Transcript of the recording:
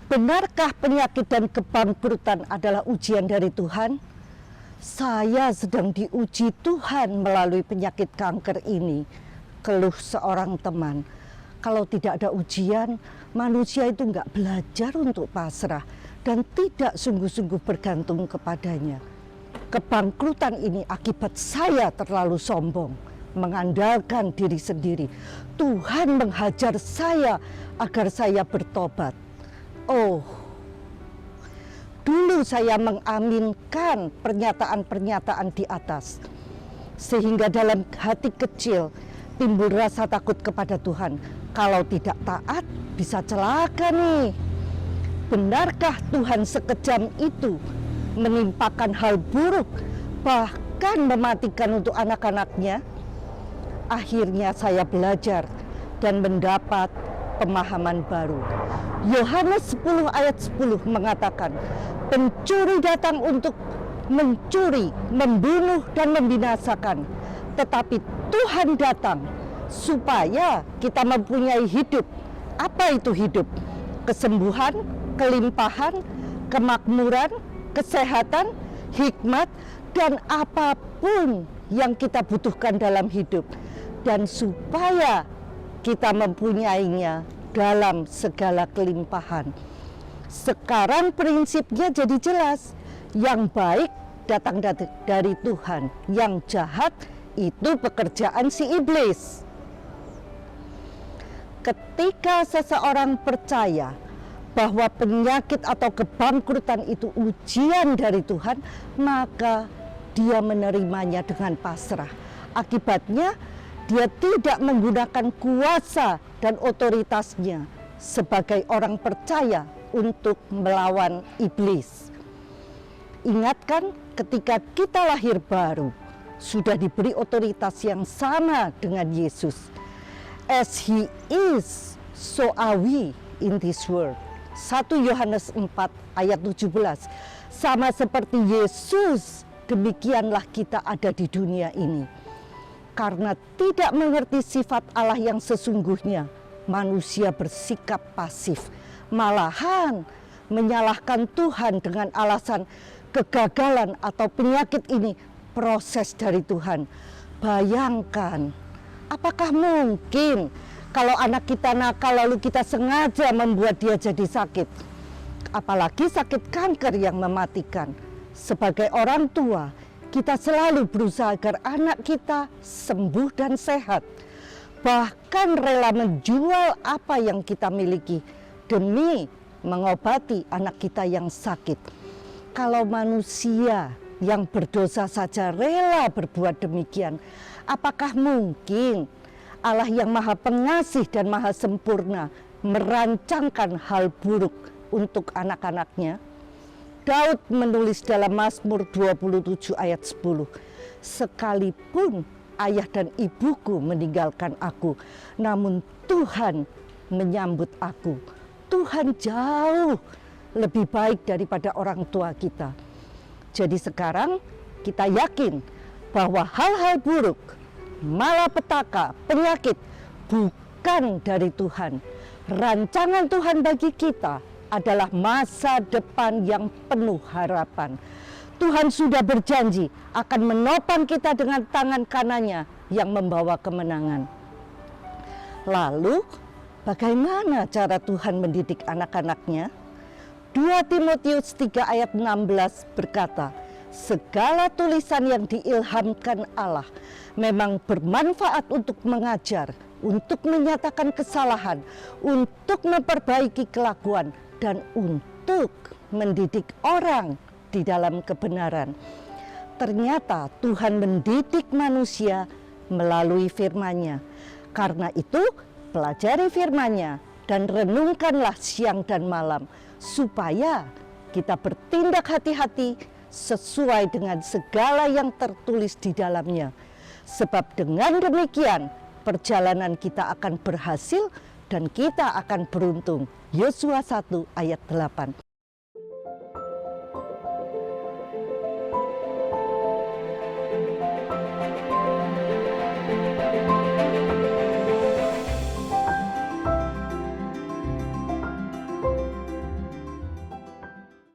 Benarkah penyakit dan kebangkrutan adalah ujian dari Tuhan? Saya sedang diuji Tuhan melalui penyakit kanker ini, keluh seorang teman. Kalau tidak ada ujian, manusia itu nggak belajar untuk pasrah dan tidak sungguh-sungguh bergantung kepadanya. Kebangkrutan ini akibat saya terlalu sombong, mengandalkan diri sendiri. Tuhan menghajar saya agar saya bertobat. Oh, dulu saya mengaminkan pernyataan-pernyataan di atas, sehingga dalam hati kecil timbul rasa takut kepada Tuhan. Kalau tidak taat bisa celaka nih. Benarkah Tuhan sekejam itu menimpakan hal buruk, bahkan mematikan untuk anak-anaknya? Akhirnya saya belajar dan mendapat pemahaman baru. Yohanes 10 ayat 10 mengatakan, pencuri datang untuk mencuri, membunuh dan membinasakan. Tetapi Tuhan datang supaya kita mempunyai hidup. Apa itu hidup? Kesembuhan, kelimpahan, kemakmuran, kesehatan, hikmat, dan apapun yang kita butuhkan dalam hidup. Dan supaya kita mempunyainya dalam segala kelimpahan. Sekarang prinsipnya jadi jelas. Yang baik datang dari Tuhan, yang jahat itu pekerjaan si iblis. Ketika seseorang percaya bahwa penyakit atau kebangkrutan itu ujian dari Tuhan, maka dia menerimanya dengan pasrah. Akibatnya dia tidak menggunakan kuasa dan otoritasnya sebagai orang percaya untuk melawan iblis. Ingatkan, ketika kita lahir baru, sudah diberi otoritas yang sama dengan Yesus. As He is, so are we in this world. 1 Yohanes 4 ayat 17. Sama seperti Yesus, demikianlah kita ada di dunia ini. Karena tidak mengerti sifat Allah yang sesungguhnya, manusia bersikap pasif. Malahan menyalahkan Tuhan dengan alasan kegagalan atau penyakit ini proses dari Tuhan. Bayangkan, apakah mungkin kalau anak kita nakal lalu kita sengaja membuat dia jadi sakit? Apalagi sakit kanker yang mematikan. Sebagai orang tua, kita selalu berusaha agar anak kita sembuh dan sehat. Bahkan rela menjual apa yang kita miliki demi mengobati anak kita yang sakit. Kalau manusia yang berdosa saja rela berbuat demikian, apakah mungkin Allah yang Maha Pengasih dan Maha Sempurna merancangkan hal buruk untuk anak-anaknya? Daud menulis dalam Mazmur 27 ayat 10, sekalipun ayah dan ibuku meninggalkan aku, namun Tuhan menyambut aku. Tuhan jauh lebih baik daripada orang tua kita. Jadi sekarang kita yakin bahwa hal-hal buruk, malapetaka, penyakit bukan dari Tuhan. Rancangan Tuhan bagi kita adalah masa depan yang penuh harapan. Tuhan sudah berjanji akan menopang kita dengan tangan kanannya yang membawa kemenangan. Lalu, bagaimana cara Tuhan mendidik anak-anaknya? 2 Timotius 3 ayat 16 berkata, segala tulisan yang diilhamkan Allah memang bermanfaat untuk mengajar, untuk menyatakan kesalahan, untuk memperbaiki kelakuan, dan untuk mendidik orang di dalam kebenaran. Ternyata Tuhan mendidik manusia melalui firman-Nya. Karena itu, pelajari firman-Nya dan renungkanlah siang dan malam, supaya kita bertindak hati-hati sesuai dengan segala yang tertulis di dalamnya. Sebab dengan demikian, perjalanan kita akan berhasil dan kita akan beruntung. Yosua 1 ayat 8.